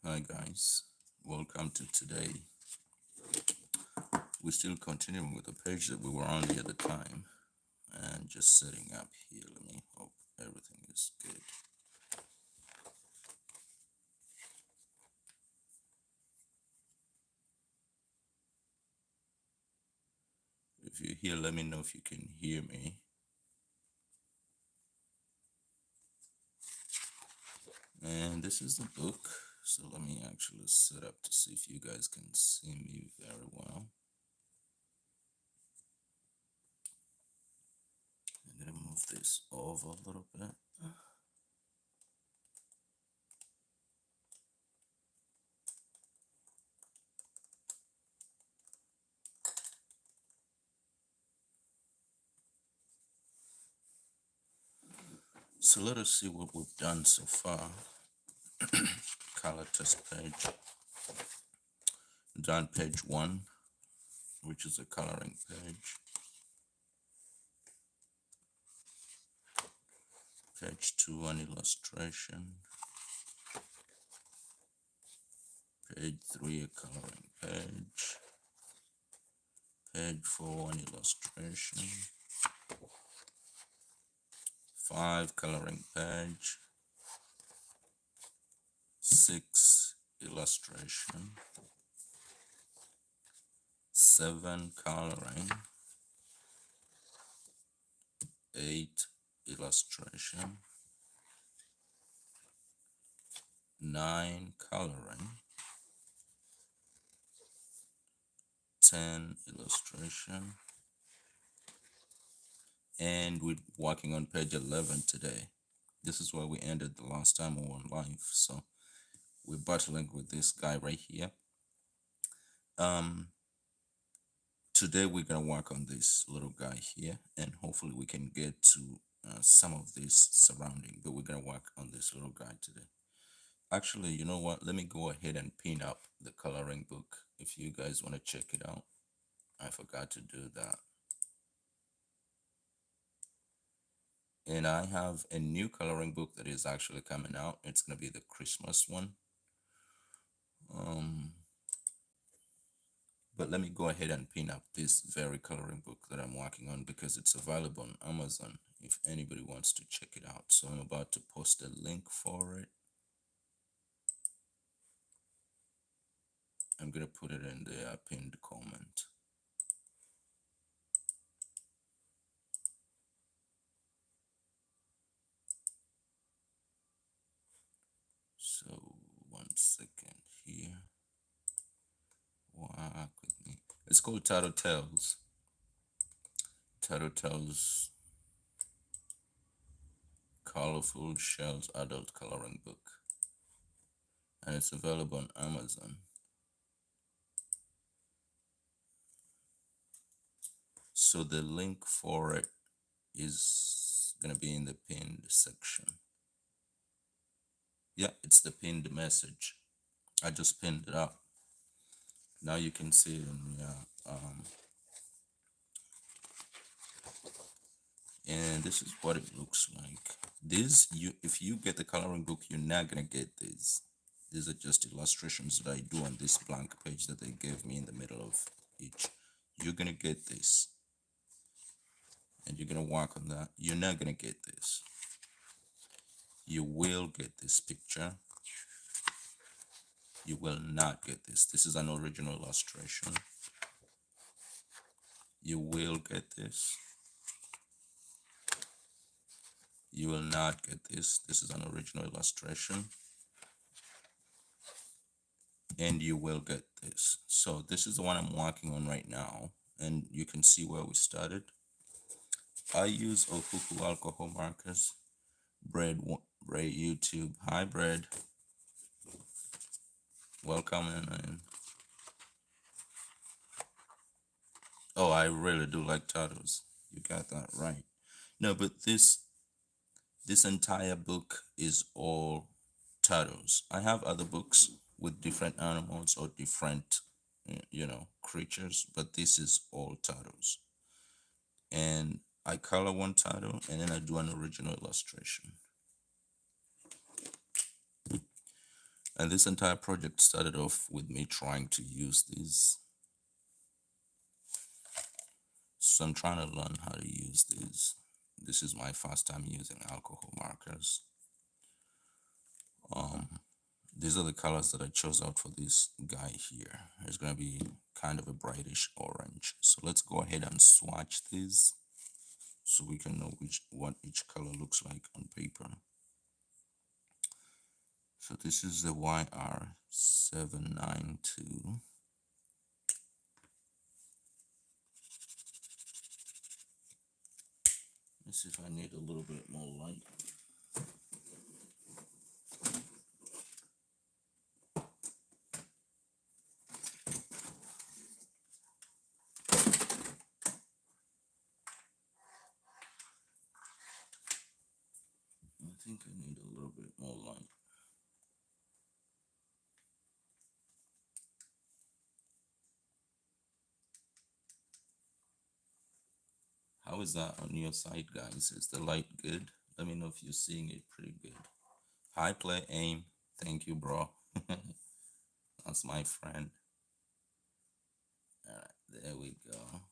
Hi guys, welcome to today. We're still continuing with the page that we were on the other time and just setting up here. Let me hope everything is good. If you're here, let me know if you can hear me. And this is the book, so let me actually set up to see if you guys can see me very well. I'm gonna move this over a little bit. So let us see what we've done so far. Color test page. Done page 1, which is a coloring page. Page 2, an illustration. Page 3, a coloring page. Page 4, an illustration. 5, coloring page. 6, illustration. 7, coloring. 8, illustration. 9, coloring. 10, illustration. And we're working on page 11 today. This is where we ended the last time we were on live. So we're battling with this guy right here. Today we're gonna work on this little guy here, and hopefully we can get to some of this surrounding, but we're gonna work on this little guy today. Actually, you know what? Let me go ahead and pin up the coloring book if you guys want to check it out. I forgot to do that. And I have a new coloring book that is actually coming out. It's gonna be the Christmas one. But let me go ahead and pin up this very coloring book that I'm working on because it's available on Amazon if anybody wants to check it out. So I'm about to post a link for it. I'm gonna put it in the pinned comment. So 1 second here. Walk with me. It's called Turtle Tales. Turtle Tales Colorful Shells Adult Coloring Book. And it's available on Amazon. So the link for it is gonna be in the pinned section. Yeah, it's the pinned message. I just pinned it up. Now you can see it in and this is what it looks like. If you get the coloring book, you're not gonna get these. These are just illustrations that I do on this blank page that they gave me in the middle of each. You're gonna get this, and you're gonna work on that. You're not gonna get this. You will get this picture. You will not get this. This is an original illustration. You will get this. You will not get this. This is an original illustration. And you will get this. So this is the one I'm working on right now. And you can see where we started. I use Ohuhu alcohol markers. Bread YouTube. Hi, Bread. Welcome in. Oh, I really do like turtles. You got that right. No, but this entire book is all turtles. I have other books with different animals or different, creatures, but this is all turtles. And I color one turtle and then I do an original illustration. And this entire project started off with me trying to use these. So I'm trying to learn how to use these. This is my first time using alcohol markers. These are the colors that I chose out for this guy here. It's gonna be kind of a brightish orange. So let's go ahead and swatch these so we can know what each color looks like on paper. So this is the YR792. Let's see if I need a little bit more light. I think I need a little bit more light. How is that on your side, guys? Is the light good? Let me know if you're seeing it pretty good. Hi, Play Aim. Thank you, bro. That's my friend. All right, there we go.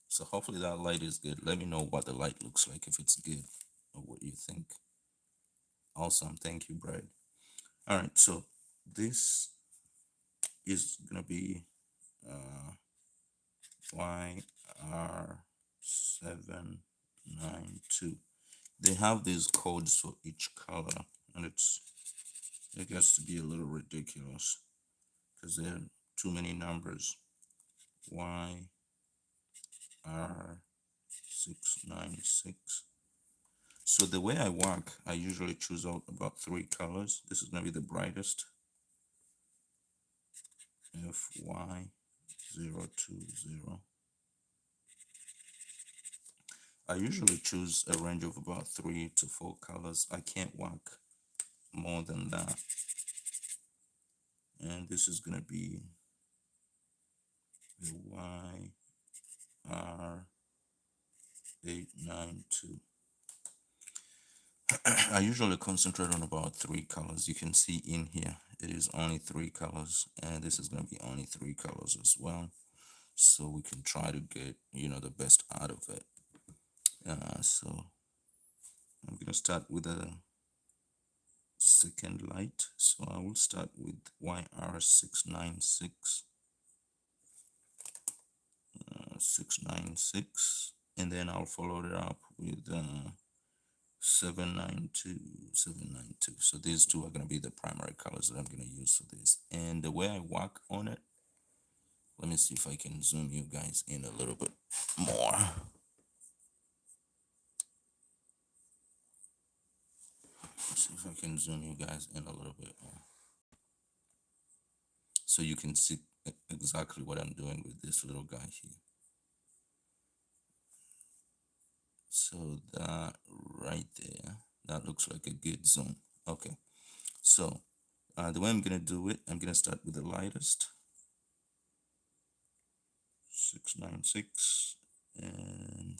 So hopefully that light is good. Let me know what the light looks like, if it's good or what you think. Awesome. Thank you, Brad. All right, so this is gonna be YR792. They have these codes for each color, and it gets to be a little ridiculous because there are too many numbers. YR696. So the way I work, I usually choose out about 3 colors. This is gonna be the brightest. FY020. I usually choose a range of about 3 to 4 colors. I can't work more than that. And this is gonna be the YR892. I usually concentrate on about 3 colors. You can see in here it is only 3 colors, and this is going to be only 3 colors as well, so we can try to get, you know, the best out of it. So I'm going to start with a second light. So I will start with YR696, 696, and then I'll follow it up with 792, 792. So these two are going to be the primary colors that I'm going to use for this. And the way I work on it, let me see if I can zoom you guys in a little bit more. Let's see if I can zoom you guys in a little bit more, so you can see exactly what I'm doing with this little guy here. So that right there, that looks like a good zoom. Okay, so the way I'm gonna do it, I'm gonna start with the lightest, 696, and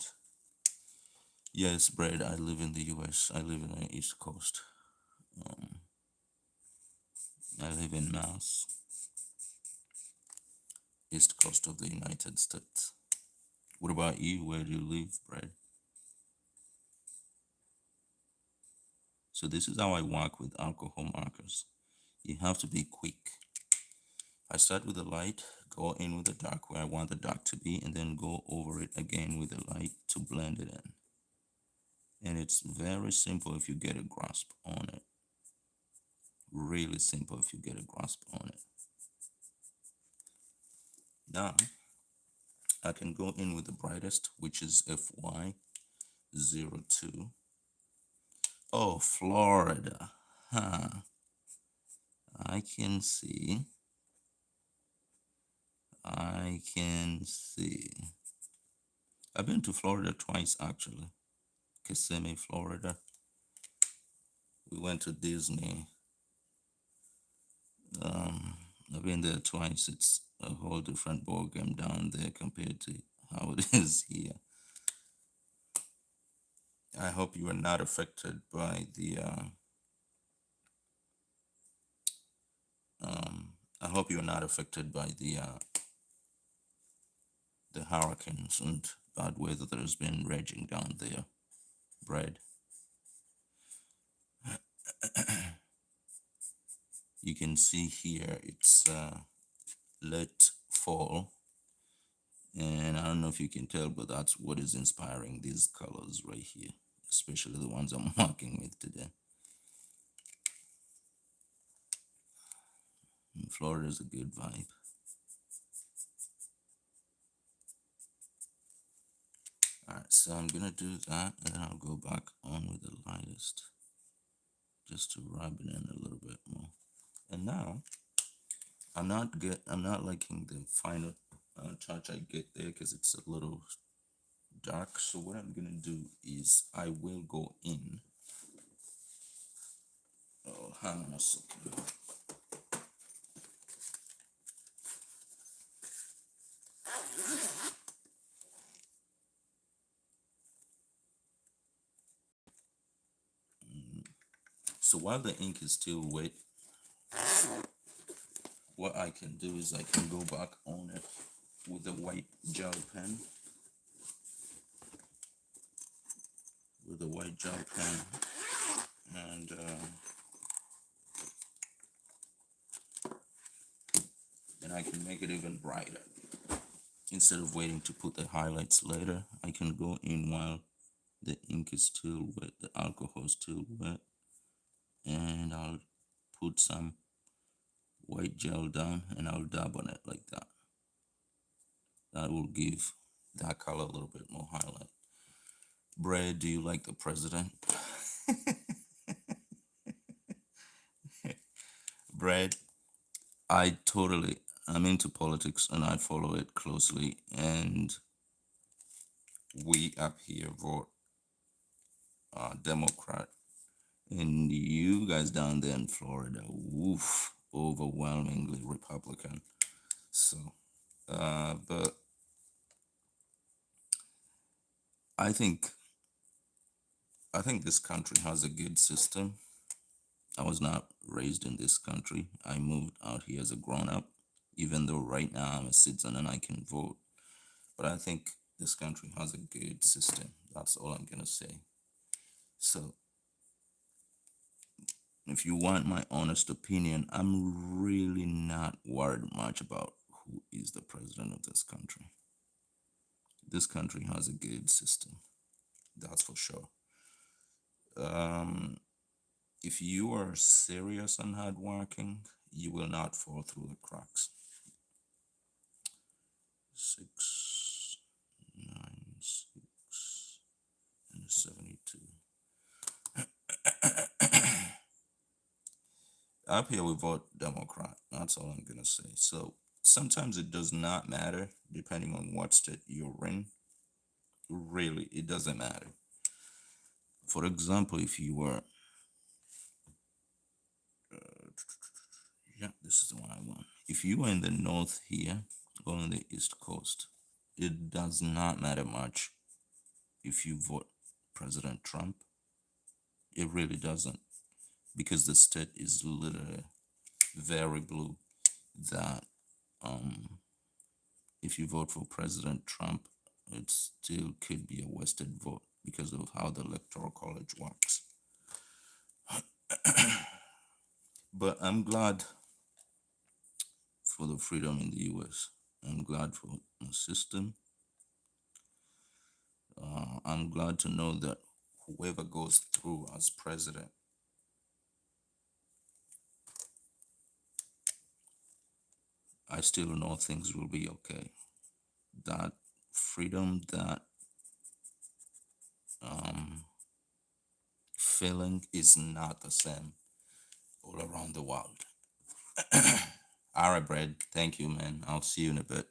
yes, Brad, I live in the US. I live in the East Coast. I live in Mass, East Coast of the United States. What about you? Where do you live, Brad? So this is how I work with alcohol markers. You have to be quick. I start with the light, go in with the dark where I want the dark to be, and then go over it again with the light to blend it in. And it's very simple if you get a grasp on it. Really simple if you get a grasp on it. Now, I can go in with the brightest, which is FY02. Oh, Florida. Huh. I can see. I can see. I've been to Florida twice, actually. Kissimmee, Florida. We went to Disney. I've been there twice. It's a whole different ballgame down there compared to how it is here. I hope you are not affected by the I hope you're not affected by the hurricanes and bad weather that has been raging down there, Brad. You can see here it's late fall, and I don't know if you can tell, but that's what is inspiring these colors right here, especially the ones I'm working with today. And Florida is a good vibe. Alright, so I'm gonna do that, and then I'll go back on with the lightest, just to rub it in a little bit more. And now I'm not liking the final touch I get there because it's a little dark. So what I'm gonna do is I will go in. Oh, hang on a second. So while the ink is still wet, what I can do is I can go back on it with a white gel pen. With a white gel pen, and then I can make it even brighter. Instead of waiting to put the highlights later, I can go in while the ink is still wet, the alcohol is still wet, and I'll put some white gel down and I'll dab on it like that. That will give that color a little bit more highlight. Brad, do you like the president? Brad, I'm into politics and I follow it closely, and we up here vote Democrat, and you guys down there in Florida, woof, overwhelmingly Republican. So, but I think this country has a good system. I was not raised in this country. I moved out here as a grown up, even though right now I'm a citizen and I can vote. But I think this country has a good system. That's all I'm gonna say. So, if you want my honest opinion, I'm really not worried much about who is the president of this country. This country has a good system, that's for sure. If you are serious and hardworking, you will not fall through the cracks. 6, 9, 6, and 72. Up here we vote Democrat. That's all I'm gonna say. So sometimes it does not matter depending on what state you're in. Really, it doesn't matter. For example, if you were yeah, this is the one I want. If you were in the north here or on the east coast, it does not matter much if you vote President Trump. It really doesn't, because the state is literally very blue. That if you vote for President Trump, it still could be a wasted vote because of how the electoral college works. But I'm glad for the freedom in the US. I'm glad for the system. I'm glad to know that whoever goes through as president, I still know things will be okay. That freedom, that feeling is not the same all around the world. All right, Brad. Thank you, man. I'll see you in a bit.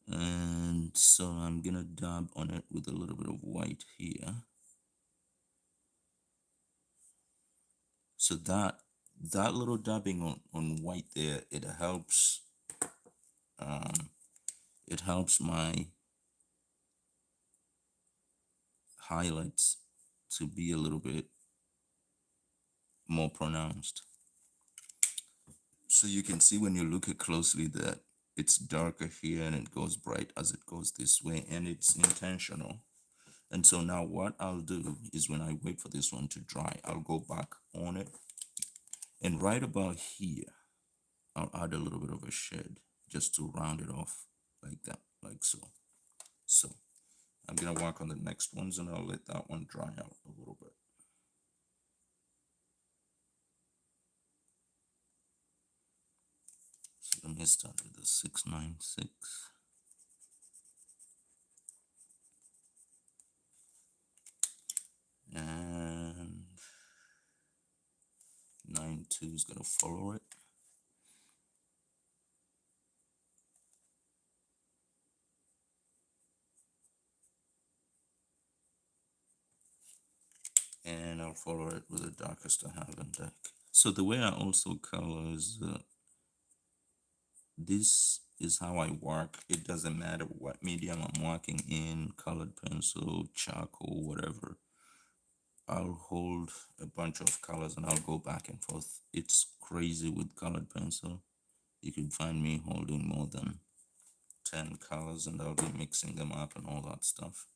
And so I'm gonna dab on it with a little bit of white here. So that little dabbing on white there, it helps my highlights to be a little bit more pronounced. So you can see when you look at closely that it's darker here and it goes bright as it goes this way, and it's intentional. And so now what I'll do is when I wait for this one to dry, I'll go back on it, and right about here, I'll add a little bit of a shade just to round it off like that, like so. So I'm gonna work on the next ones and I'll let that one dry out a little bit. So let me start with the 696. And 92 is gonna follow it. And I'll follow it with the darkest I have in deck. So the way I also color is this is how I work. It doesn't matter what medium I'm working in, colored pencil, charcoal, whatever. I'll hold a bunch of colors and I'll go back and forth. It's crazy with colored pencil. You can find me holding more than 10 colors and I'll be mixing them up and all that stuff.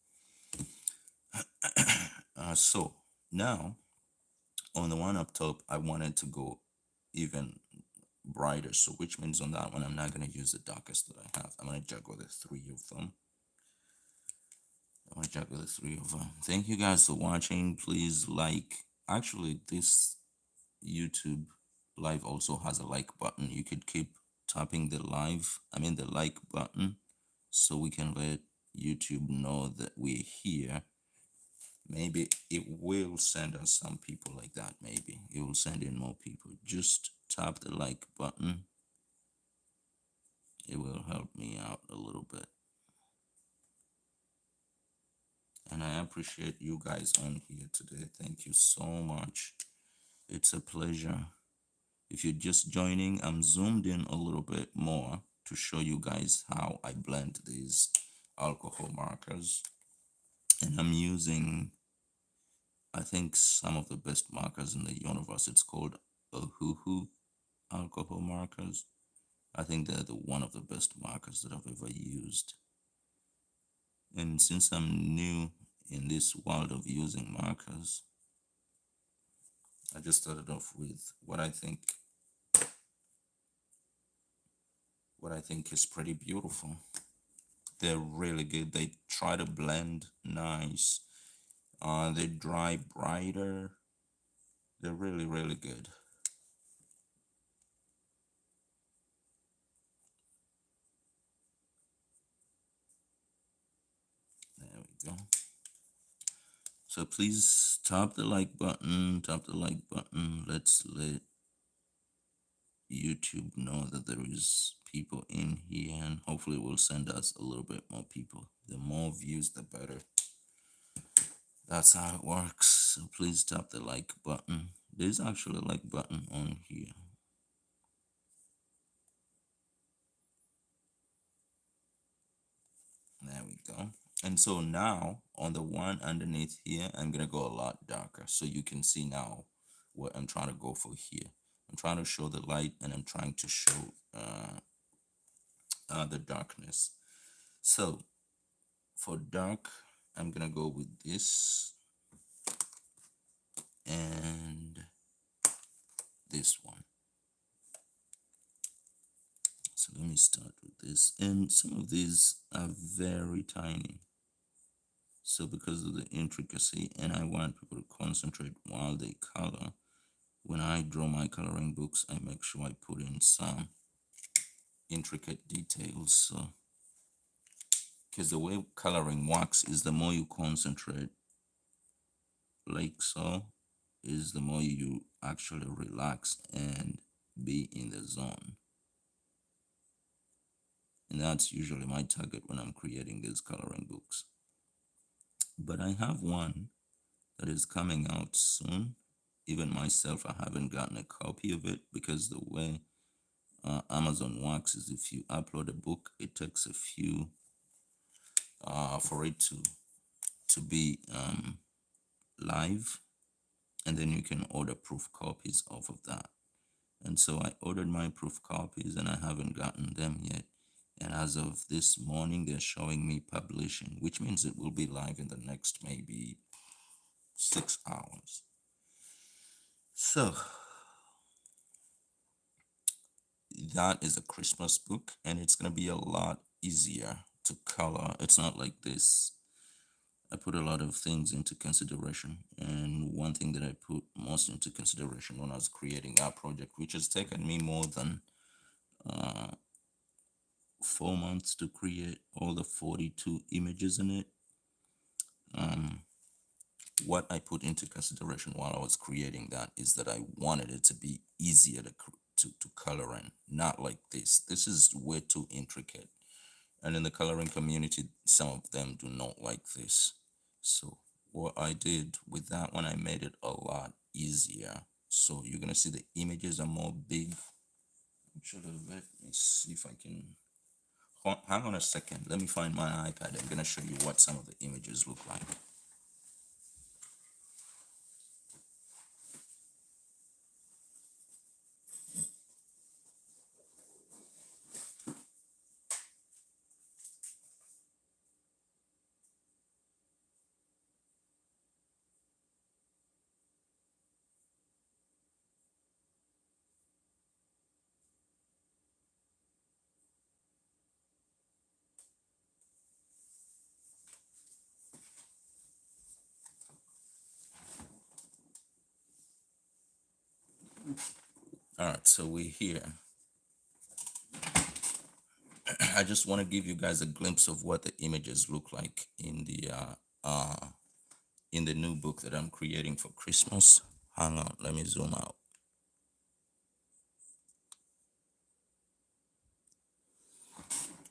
So now on the one up top, I wanted to go even brighter. So which means on that one, I'm not going to use the darkest that I have. I'm going to juggle the three of them. Thank you guys for watching. Please like. Actually, this YouTube live also has a like button. You could keep tapping the like button, so we can let YouTube know that we're here. Maybe it will send us some people like that. Maybe it will send in more people. Just tap the like button. It will help me out a little bit. And I appreciate you guys on here today. Thank you so much. It's a pleasure. If you're just joining, I'm zoomed in a little bit more to show you guys how I blend these alcohol markers. And I'm using, I think, some of the best markers in the universe. It's called Ohuhu alcohol markers. I think they're one of the best markers that I've ever used. And since I'm new in this world of using markers, I just started off with what I think is pretty beautiful. They're really good. They try to blend nice. They dry brighter. They're really, really good. There we go. So please tap the like button, Let's let YouTube know that there is people in here, and hopefully it will send us a little bit more people. The more views, the better. That's how it works. So please tap the like button. There's actually a like button on here. There we go. And so now on the one underneath here, I'm gonna go a lot darker so you can see now what I'm trying to go for here. I'm trying to show the light and I'm trying to show the darkness. So for dark, I'm gonna go with this and this one. So let me start with this, and some of these are very tiny. So because of the intricacy, and I want people to concentrate while they color, when I draw my coloring books, I make sure I put in some intricate details. So, because the way coloring works is the more you concentrate, like so, is the more you actually relax and be in the zone. And that's usually my target when I'm creating these coloring books. But I have one that is coming out soon. Even myself, I haven't gotten a copy of it because the way Amazon works is if you upload a book, it takes a few for it to be live. and then you can order proof copies off of that. And so I ordered my proof copies and I haven't gotten them yet. And as of this morning, they're showing me publishing, which means it will be live in the next maybe 6 hours. So that is a Christmas book, and it's going to be a lot easier to color. It's not like this. I put a lot of things into consideration, and one thing that I put most into consideration when I was creating that project, which has taken me more than 4 months to create all the 42 images in it. What I put into consideration while I was creating that is that I wanted it to be easier to color in, not like this. This is way too intricate. And in the coloring community, some of them do not like this. So what I did with that one, I made it a lot easier. So you're gonna see the images are more big. Let me see if I can. Hang on a second. Let me find my iPad. I'm gonna show you what some of the images look like. All right, so we're here. I just want to give you guys a glimpse of what the images look like in the new book that I'm creating for Christmas. Hang on, let me zoom out.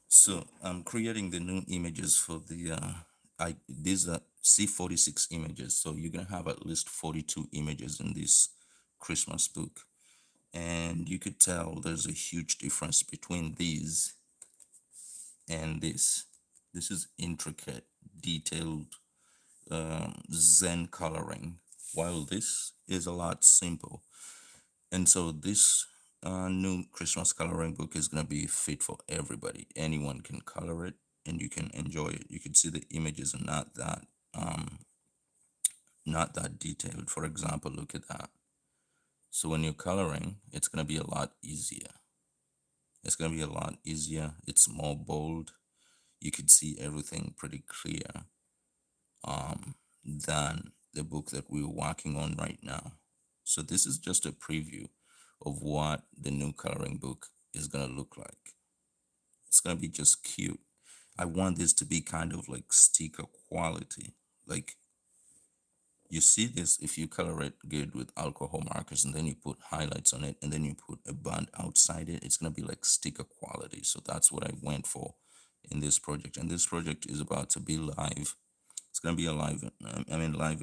So I'm creating the new images for the these are C46 images. So you're gonna have at least 42 images in this Christmas book. And you could tell there's a huge difference between these and this. This is intricate, detailed, zen coloring, while this is a lot simple. And so this new Christmas coloring book is going to be fit for everybody. Anyone can color it and you can enjoy it. You can see the images are not that detailed. For example, look at that. So when you're coloring, it's going to be a lot easier. It's going to be a lot easier. It's more bold. You can see everything pretty clear than the book that we're working on right now. So this is just a preview of what the new coloring book is going to look like. It's going to be just cute. I want this to be kind of like sticker quality. Like you see this if you color it good with alcohol markers and then you put highlights on it and then you put a band outside it, it's going to be like sticker quality. So that's what I went for in this project. And this project is about to be live. It's going to be alive. Live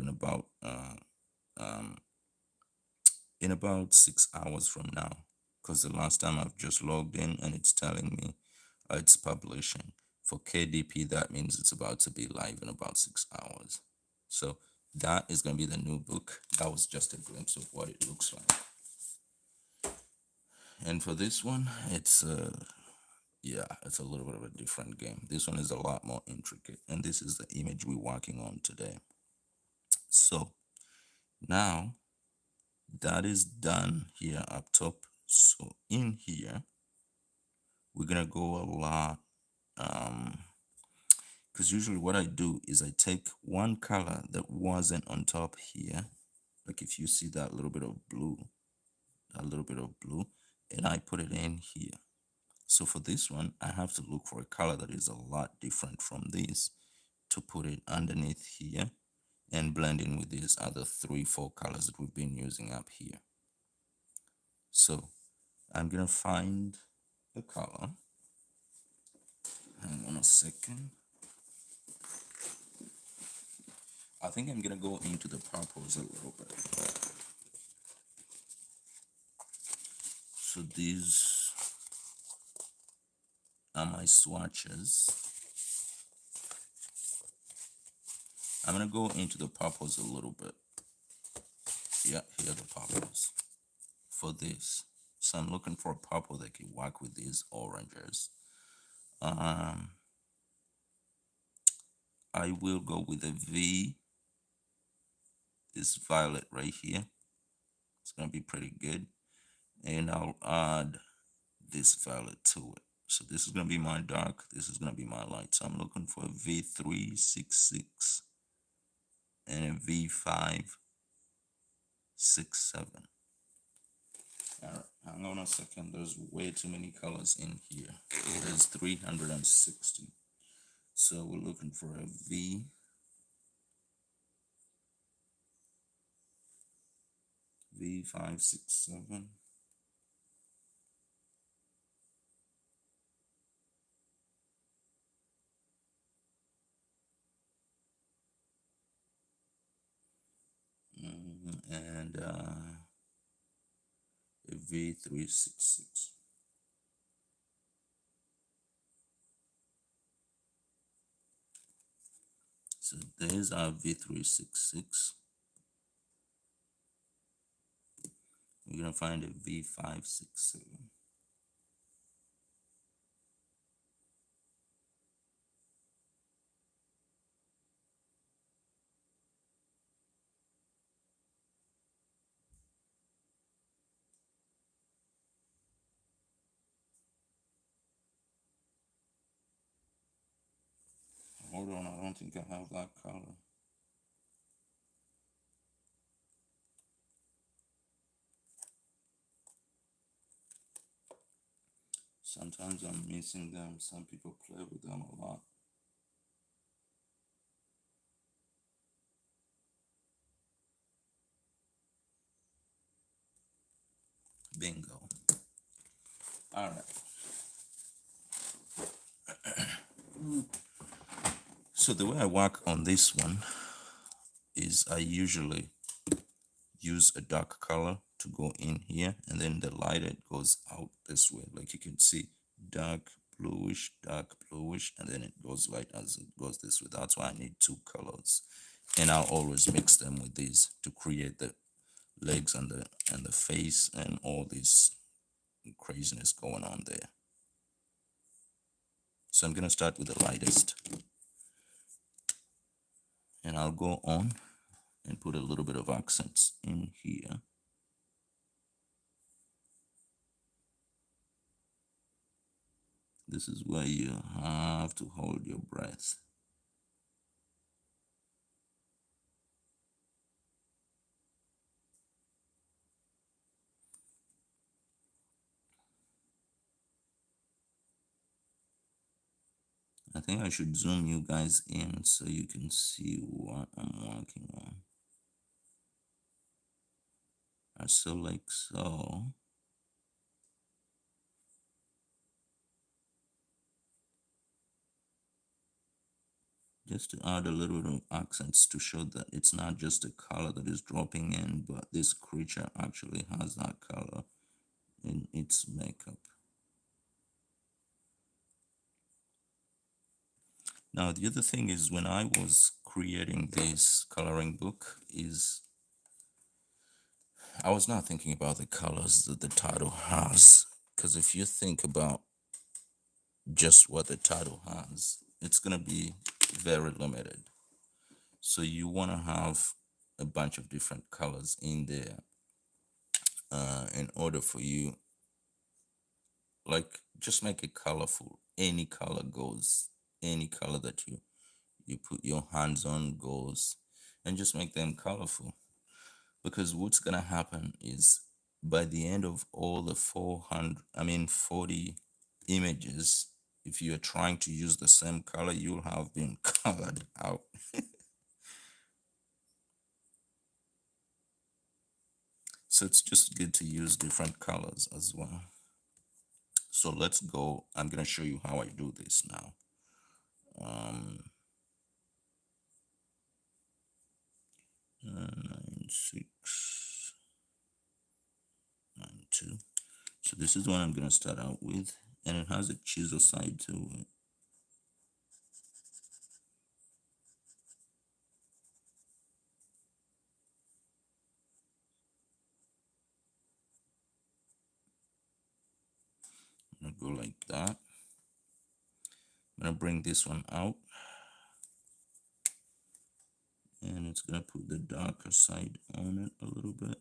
in about 6 hours from now, because the last time I've just logged in and it's telling me it's publishing. For KDP, that means it's about to be live in about 6 hours. So that is going to be the new book. That was just a glimpse of what it looks like. And for this one, it's it's a little bit of a different game. This one is a lot more intricate, and this is the image we're working on today. So now that is done here up top. So in here, we're gonna go a lot, because usually what I do is I take one color that wasn't on top here, like if you see that little bit of blue, and I put it in here. So for this one, I have to look for a color that is a lot different from this to put it underneath here and blend in with these other 3-4 colors that we've been using up here. So I'm gonna find the color. Hang on a second. I think I'm gonna go into the purples a little bit. So these are my swatches. I'm gonna go into the purples a little bit. Yeah, here are the purples for this. So I'm looking for a purple that can work with these oranges. Um, I will go with a V. This violet right here. It's gonna be pretty good. And I'll add this violet to it. So this is gonna be my dark. This is gonna be my light. So I'm looking for a V366 and a V567. Alright, hang on a second. There's way too many colors in here. There's 360. So we're looking for a V567. And a V366. So there's our V366. We're gonna find a V567. Hold on, I don't think I have that color. Sometimes I'm missing them. Some people play with them a lot. Bingo. All right. So the way I work on this one is I usually use a dark color to go in here, and then the lighter it goes out this way. Like you can see, dark bluish, and then it goes light as it goes this way. That's why I need two colors, and I'll always mix them with these to create the legs and the face and all this craziness going on there. So I'm gonna start with the lightest, and I'll go on and put a little bit of accents in here. This is where you have to hold your breath. I think I should zoom you guys in so you can see what I'm working on. So like so. Just to add a little bit of accents to show that it's not just a color that is dropping in, but this creature actually has that color in its makeup. Now the other thing is, when I was creating this coloring book, is I was not thinking about the colors that the title has, because if you think about just what the title has, it's gonna be very limited. So you want to have a bunch of different colors in there in order for you, like, just make it colorful. Any color goes, any color that you put your hands on goes, and just make them colorful. Because what's gonna happen is, by the end of all the 40 images, if you're trying to use the same color, you'll have been colored out. So it's just good to use different colors as well. So let's go. I'm gonna show you how I do this now. 9692. So this is what I'm gonna start out with, and it has a chisel side to it. gonna go like that. I'm gonna bring this one out, and it's gonna put the darker side on it a little bit.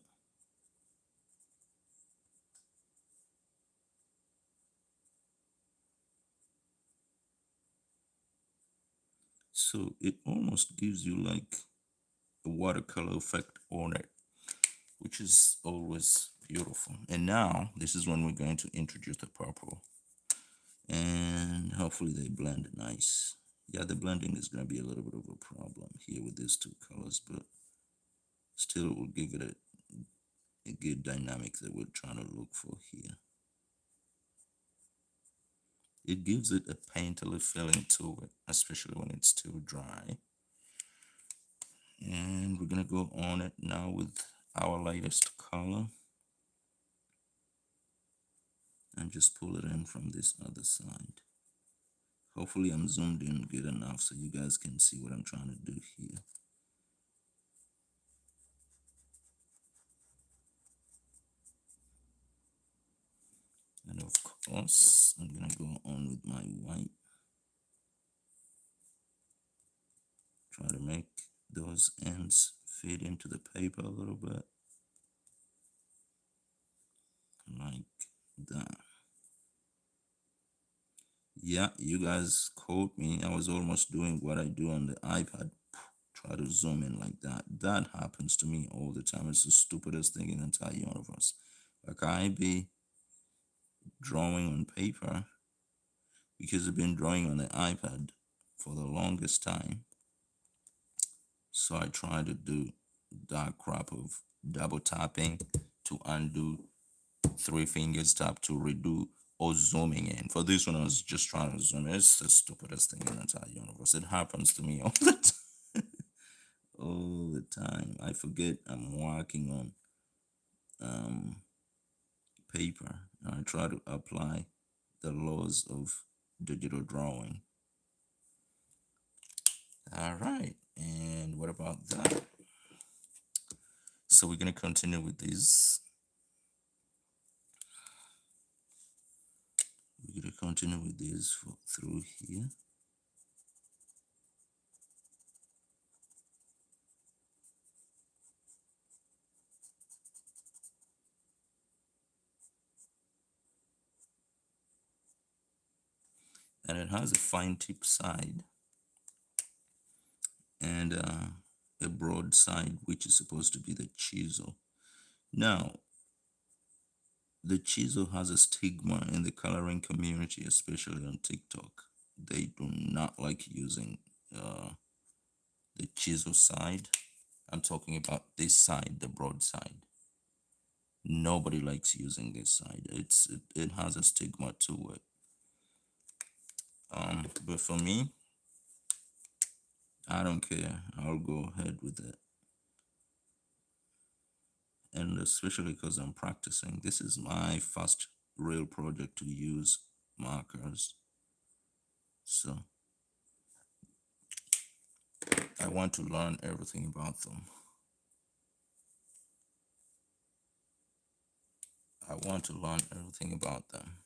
So it almost gives you like a watercolor effect on it, which is always beautiful. And now this is when we're going to introduce the purple, and hopefully they blend nice. Yeah, the blending is going to be a little bit of a problem here with these two colors, but still it will give it a good dynamic that we're trying to look for here. It gives it a painterly feeling to it, especially when it's still dry. And we're gonna go on it now with our lightest color and just pull it in from this other side. Hopefully I'm zoomed in good enough so you guys can see what I'm trying to do here. And of course, I'm gonna go on with my white. Try to make those ends fit into the paper a little bit. Like that. Yeah, you guys quote me. I was almost doing what I do on the iPad. Try to zoom in like that. That happens to me all the time. It's the stupidest thing in the entire universe. Like I be drawing on paper because I've been drawing on the iPad for the longest time. So I try to do that crap of double tapping to undo, three fingers tap to redo, or zooming in. For this one, I was just trying to zoom in. It's the stupidest thing in the entire universe. It happens to me all the time. All the time. I forget I'm working on paper, and I try to apply the laws of digital drawing. All right, and what about that? So we're gonna continue with these. We're gonna continue with this through here. And it has a fine tip side and a broad side, which is supposed to be the chisel. Now, the chisel has a stigma in the coloring community, especially on TikTok. They do not like using the chisel side. I'm talking about this side, the broad side. Nobody likes using this side. It has a stigma to it. But for me, I don't care. I'll go ahead with it. And especially because I'm practicing. This is my first real project to use markers. So I want to learn everything about them. I want to learn everything about them.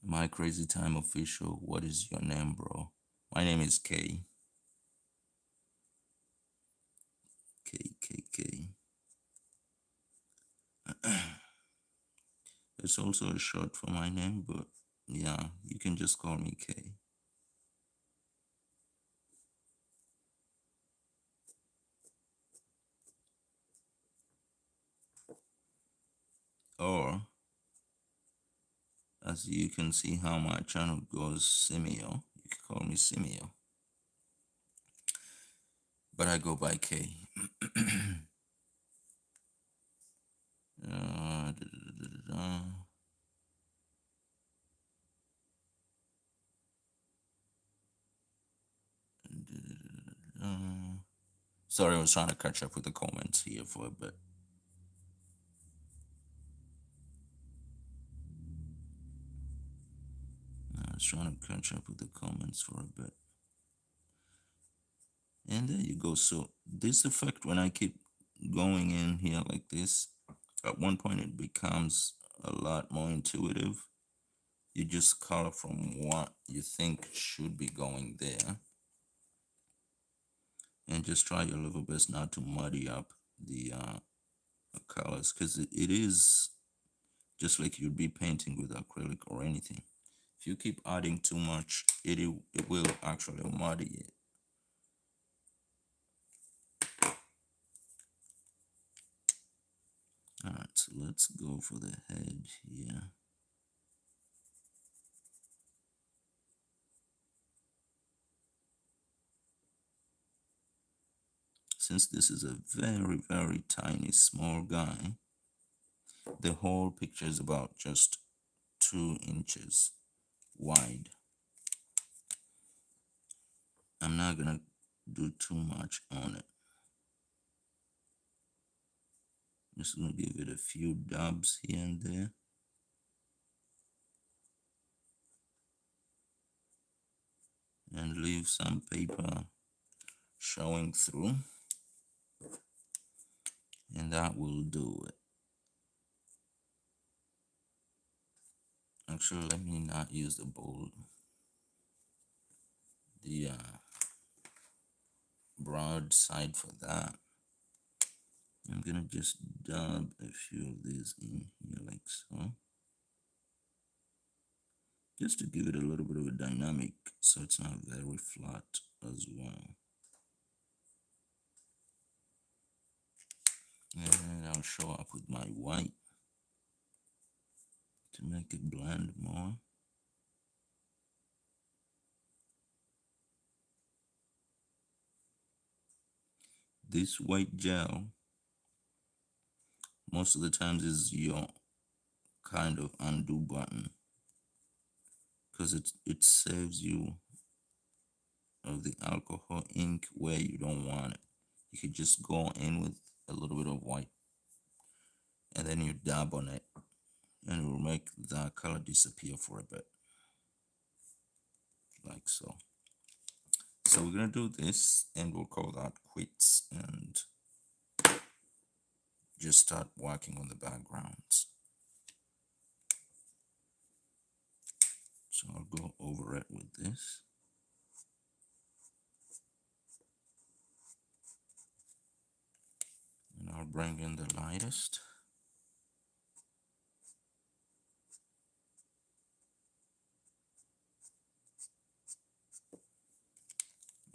My crazy time official, what is your name, bro? My name is K. K. It's also a short for my name, but yeah, you can just call me K. Or, as you can see how my channel goes, Simeo. You can call me Simeo. But I go by K. Da, da, da, da. Sorry, I was trying to catch up with the comments here for a bit. I was trying to catch up with the comments for a bit. And there you go. So this effect, when I keep going in here like this, at one point it becomes a lot more intuitive. You just color from what you think should be going there, and just try your level best not to muddy up the colors, because it is just like you'd be painting with acrylic or anything. If you keep adding too much, it will actually muddy it. Alright, so let's go for the head here. Since this is a very, very tiny, small guy, the whole picture is about just 2 inches wide. I'm not gonna do too much on it. Just gonna give it a few dabs here and there. And leave some paper showing through. And that will do it. Actually, let me not use the bold. The broad side for that. I'm gonna just dab a few of these in here like so. Just to give it a little bit of a dynamic so it's not very flat as well. And I'll show up with my white to make it blend more. This white gel most of the times is your kind of undo button, because it saves you of the alcohol ink where you don't want it. You could just go in with a little bit of white and then you dab on it and it will make that color disappear for a bit, like so. So we're gonna do this and we'll call that quits and just start working on the backgrounds. So I'll go over it with this. And I'll bring in the lightest.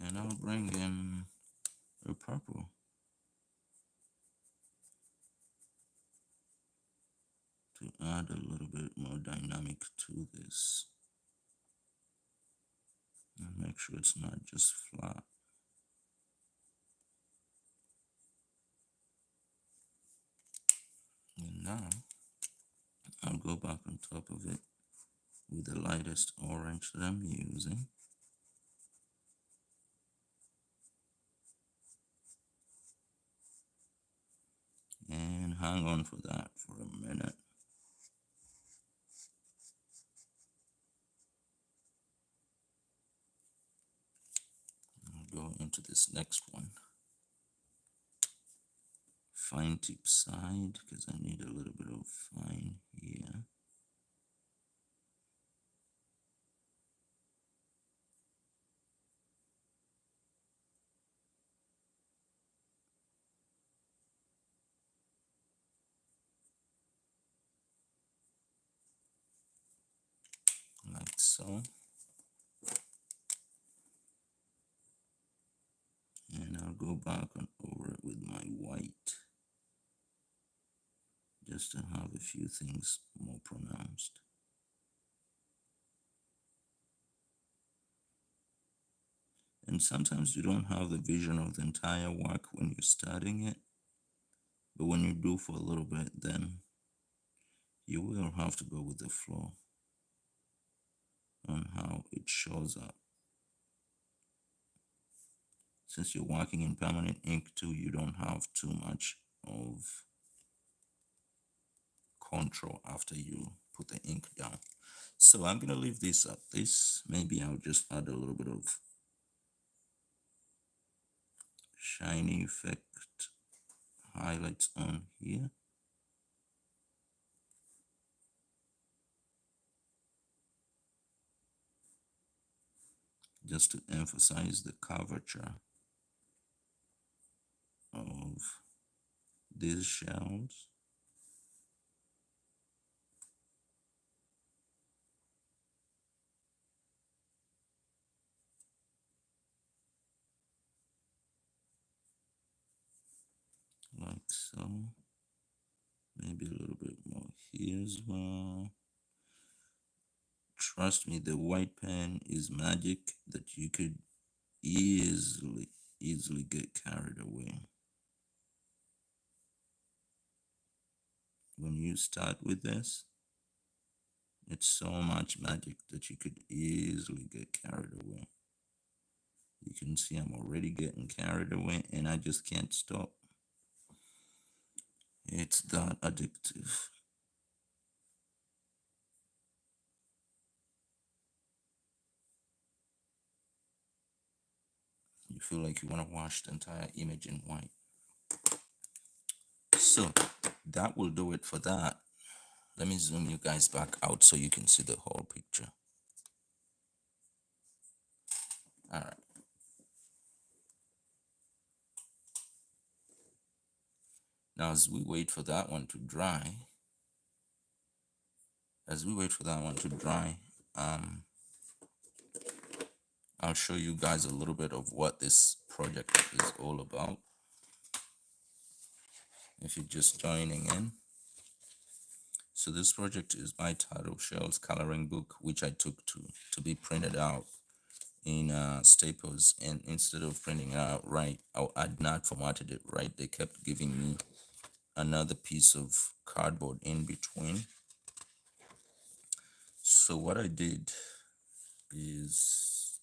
And I'll bring in a purple to add a little bit more dynamic to this. And make sure it's not just flat. And now I'll go back on top of it with the lightest orange that I'm using. And hang on for that for a minute. I'll go into this next one. Fine tip side, because I need a little bit of fine here. Like so. And I'll go back and over it with my white, just to have a few things more pronounced. And sometimes you don't have the vision of the entire work when you're starting it, but when you do for a little bit, then you will have to go with the flow on how it shows up. Since you're working in permanent ink too, you don't have too much of control after you put the ink down. So I'm gonna leave this at this. Maybe I'll just add a little bit of shiny effect highlights on here. just to emphasize the curvature of these shells. Like so. Maybe a little bit more here as well. Trust me, the white pen is magic that you could easily get carried away. When you start with this, it's so much magic that you could easily get carried away. You can see I'm already getting carried away and I just can't stop. It's that addictive. You feel like you want to wash the entire image in white. So that will do it for that. Let me zoom you guys back out so you can see the whole picture. All right. Now, as we wait for that one to dry, I'll show you guys a little bit of what this project is all about. If you're just joining in. So this project is my Turtle Shells coloring book, which I took to be printed out in Staples, and instead of printing it out right, I'd not formatted it right. They kept giving me another piece of cardboard in between. So what I did is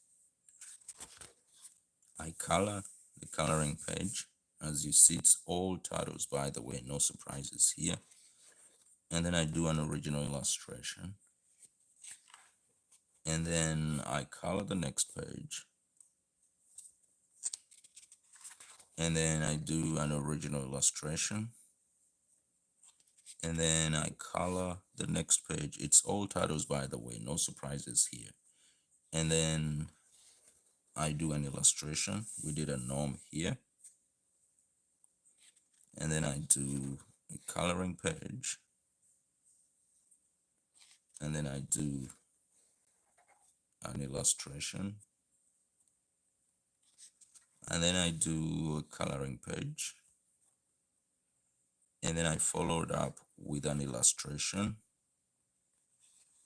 I color the coloring page. As you see, it's all turtles, by the way, no surprises here. And then I do an original illustration. And then I color the next page. And then I do an original illustration. And then I color the next page. It's all turtles, by the way, no surprises here. And then I do an illustration. We did a gnome here. And then I do a coloring page. And then I do an illustration. And then I do a coloring page. And then I followed up with an illustration.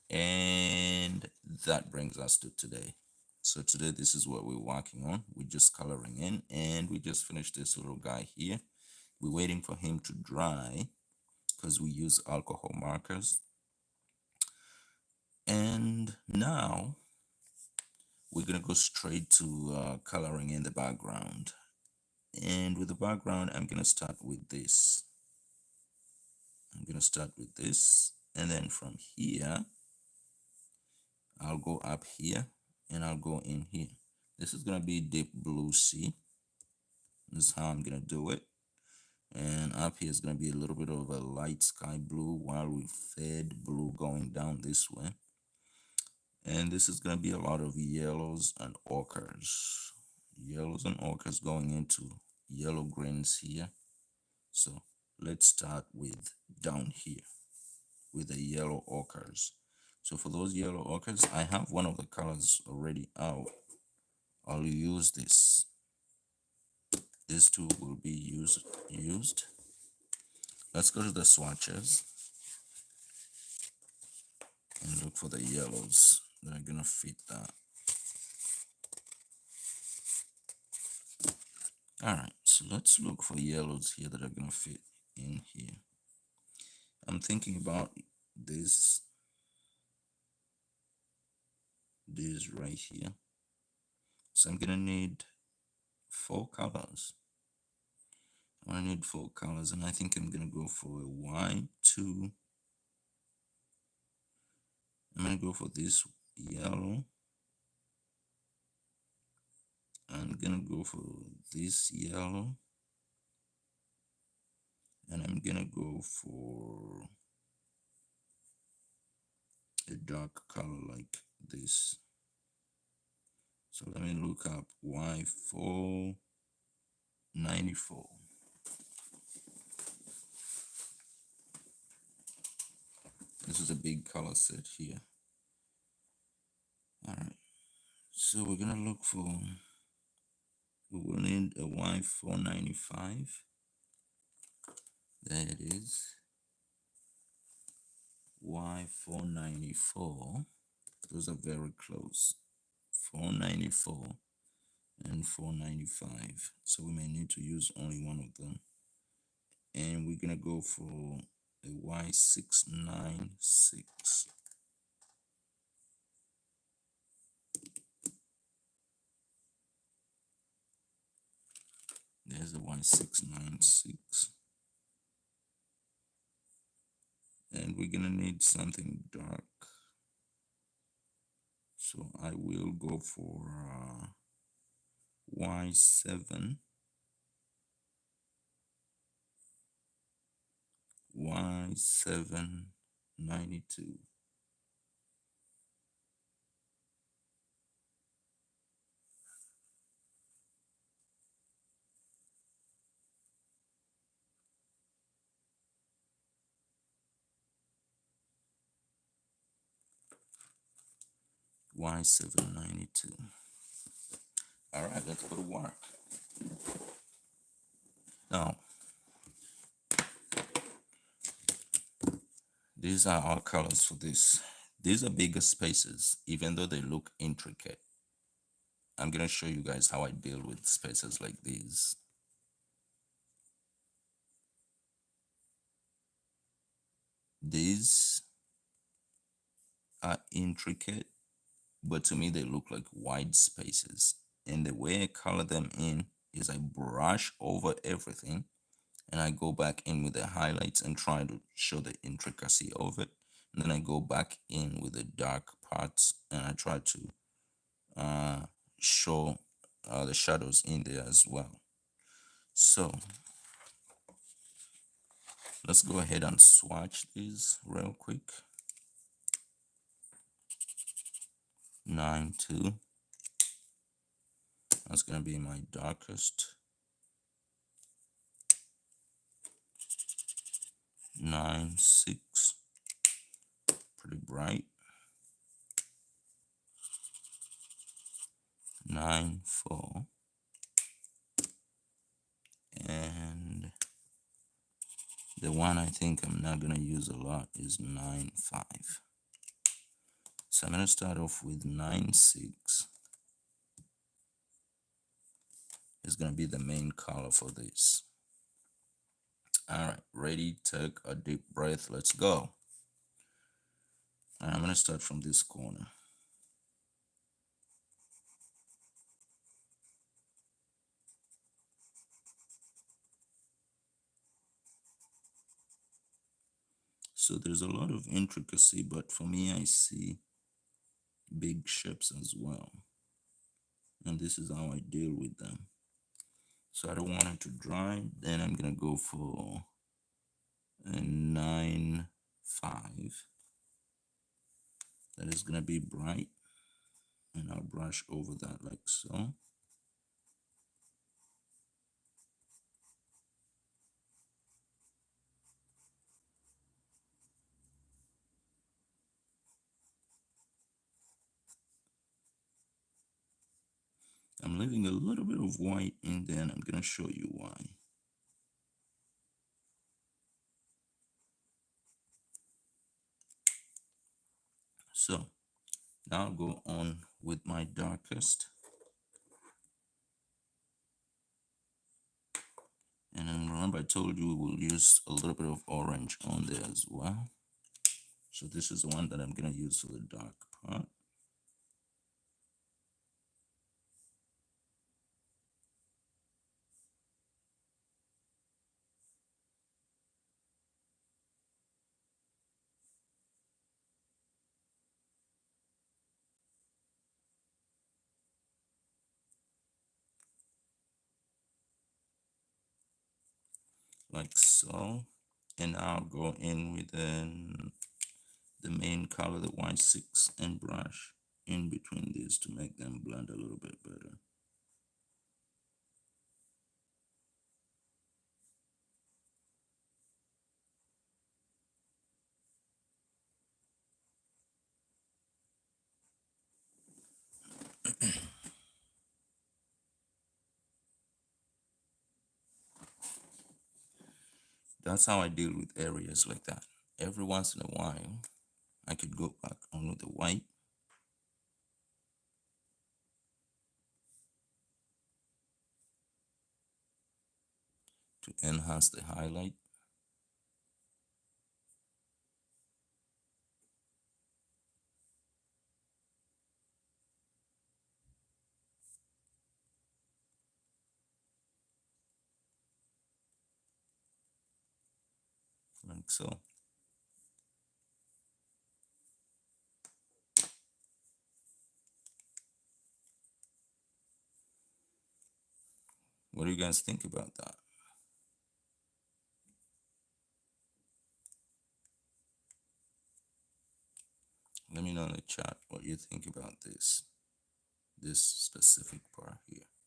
And that brings us to today. So today, this is what we're working on. We're just coloring in, and we just finished this little guy here. We're waiting for him to dry because we use alcohol markers. And now we're gonna go straight to coloring in the background. And with the background, I'm gonna start with this. And then from here, I'll go up here and I'll go in here. This is gonna be deep blue sea. This is how I'm gonna do it. And up here is gonna be a little bit of a light sky blue while we fade blue going down this way. And this is gonna be a lot of yellows and ochres. Yellows and ochres going into yellow greens here. So let's start with down here with the yellow ochres. So for those yellow ochres, I have one of the colors already out. I'll use this. This tool will be used. Let's go to the swatches and look for the yellows that are gonna fit that. All right, so let's look for yellows here that are gonna fit in here. I'm thinking about this right here. So I'm gonna need 4 colors. I need 4 colors, and I think I'm gonna go for a white 2. I'm gonna go for this yellow. I'm gonna go for this yellow. And I'm gonna go for a dark color like this. So let me look up Y494. This is a big color set here. All right. So we're gonna look for, we will need a Y495. There it is. Y494. Those are very close. 494 and 495. So we may need to use only one of them. And we're gonna go for a Y696. There's a Y696. And we're gonna need something dark. So I will go for Y7, Y792. Y792. All right, let's go to work. Now, these are our colors for this. These are bigger spaces, even though they look intricate. I'm gonna show you guys how I deal with spaces like these. These are intricate, but to me they look like wide spaces. And the way I color them in is I brush over everything and I go back in with the highlights and try to show the intricacy of it. And then I go back in with the dark parts and I try to show the shadows in there as well. So let's go ahead and swatch these real quick. 9-2. That's gonna be my darkest. 9-6. Pretty bright. 9-4. And the one I think I'm not gonna use a lot is 9-5. So I'm gonna start off with 9-6. It's gonna be the main color for this. All right, ready, take a deep breath, let's go. And I'm gonna start from this corner. So there's a lot of intricacy, but for me, I see big shapes as well. And this is how I deal with them. So I don't want it to dry. Then I'm gonna go for a 9-5. That is gonna be bright. And I'll brush over that like so. I'm leaving a little bit of white in there and I'm gonna show you why. So now I'll go on with my darkest. And then remember I told you we'll use a little bit of orange on there as well. So this is the one that I'm gonna use for the dark part. Like so. And I'll go in with the main color, the Y6, and brush in between these to make them blend a little bit better. That's how I deal with areas like that. Every once in a while, I could go back on with the white to enhance the highlight. Like so. What do you guys think about that? Let me know in the chat what you think about this specific part here.